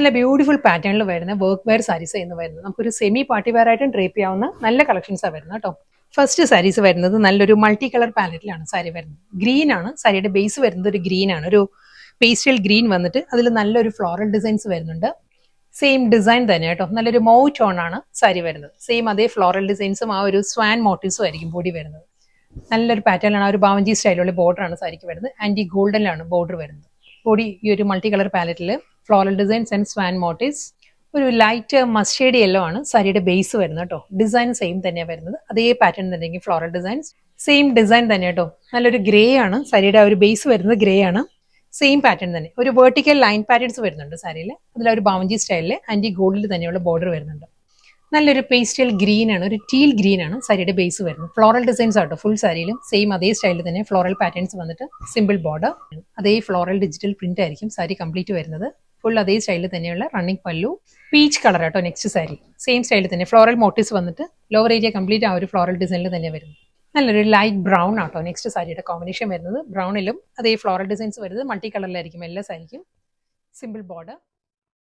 നല്ല ബ്യൂട്ടിഫുൾ പാറ്റേണിൽ വരുന്ന വർക്ക് വെയർ സാരീസ് എന്ന് വരുന്നത്. നമുക്കൊരു സെമി പാർട്ടി വെയർ ആയിട്ടും ഡ്രേപ്പ് ചെയ്യാവുന്ന നല്ല കളക്ഷൻസാണ് വരുന്നത് കേട്ടോ. ഫസ്റ്റ് സാരീസ് വരുന്നത് നല്ലൊരു മൾട്ടി കളർ പാലറ്റിലാണ് സാരി വരുന്നത്. ഗ്രീൻ ആണ് സാരിയുടെ ബേസ് വരുന്നത്. ഒരു ഗ്രീൻ ആണ്, ഒരു പേസ്റ്റൽ ഗ്രീൻ വന്നിട്ട് അതിൽ നല്ലൊരു ഫ്ലോറൽ ഡിസൈൻസ് വരുന്നുണ്ട്. സെയിം ഡിസൈൻ തന്നെ കേട്ടോ, നല്ലൊരു മൗ ടോൺ ആണ് സാരി വരുന്നത്. സെയിം അതേ ഫ്ലോറൽ ഡിസൈൻസും ആ ഒരു സ്വാൻ മോട്ടീവ്സും ആയിരിക്കും ബോഡി വരുന്നത്. നല്ലൊരു പാറ്റേണിലാണ്, ആ ഒരു ബാവഞ്ചി സ്റ്റൈലുള്ള ബോർഡർ ആണ് സാരിക്ക് വരുന്നത്. ആൻറ്റി ഗോൾഡനിലാണ് ബോർഡർ വരുന്നത്. ബോഡി ഈ ഒരു മൾട്ടി കളർ പാലറ്റിൽ floral designs and swan motifs. ഒരു ലൈറ്റ് മസ്റ്റേർഡ് യെല്ലോ ആണ് സാരിയുടെ ബേസ് വരുന്നത് കേട്ടോ. ഡിസൈൻ സെയിം തന്നെയാണ് വരുന്നത്, അതേ പാറ്റേൺ തന്നെ ഫ്ലോറൽ ഡിസൈൻസ്. സെയിം ഡിസൈൻ തന്നെ കേട്ടോ. നല്ലൊരു ഗ്രേ ആണ് സാരിയുടെ ആ ഒരു ബേസ് വരുന്നത്, ഗ്രേ ആണ്. സെയിം പാറ്റേൺ തന്നെ, ഒരു വെർട്ടിക്കൽ ലൈൻ പാറ്റേൺസ് വരുന്നുണ്ട് സാരിയിൽ. അതിൽ ഒരു ബാവഞ്ചി സ്റ്റൈലിൽ ആൻറ്റി ഗോൾഡിൽ തന്നെയുള്ള ബോർഡർ വരുന്നുണ്ട്. നല്ലൊരു പേസ്റ്റൽ ഗ്രീൻ ആണ്, ഒരു ടീൽ ഗ്രീൻ ആണ് സാരിയുടെ ബേസ് വരുന്നത്. ഫ്ലോറൽ ഡിസൈൻസ് ആട്ടോ ഫുൾ സാരിയിലും. സെയിം അതേ സ്റ്റൈലിൽ തന്നെ ഫ്ലോറൽ പാറ്റേൺസ് വന്നിട്ട് സിമ്പിൾ ബോർഡർ, അതേ ഫ്ലോറൽ ഡിജിറ്റൽ പ്രിന്റ് ആയിരിക്കും സാരി കംപ്ലീറ്റ് വരുന്നത്. ഫുൾ അതേ സ്റ്റൈലിൽ തന്നെയുള്ള റണ്ണിങ് പല്ലു, പീച്ച് കളർ ആട്ടോ നെക്സ്റ്റ് സാരി. സെയിം സ്റ്റൈലിൽ തന്നെ ഫ്ലോറൽ മോട്ടീവ്സ് വന്നിട്ട് ലോവർ ഏരിയ കംപ്ലീറ്റ് ആ ഒരു ഫ്ലോറൽ ഡിസൈനിൽ തന്നെ വരുന്നത്. നല്ലൊരു ലൈറ്റ് ബ്രൗൺ ആട്ടോ നെക്സ്റ്റ് സാരിയുടെ കോമ്പിനേഷൻ വരുന്നത്. ബ്രൗണിലും അതേ ഫ്ലോറൽ ഡിസൈൻസ് വരുന്നത്. മൾട്ടി കളറിലായിരിക്കും എല്ലാ സാരിക്കും. Simple border.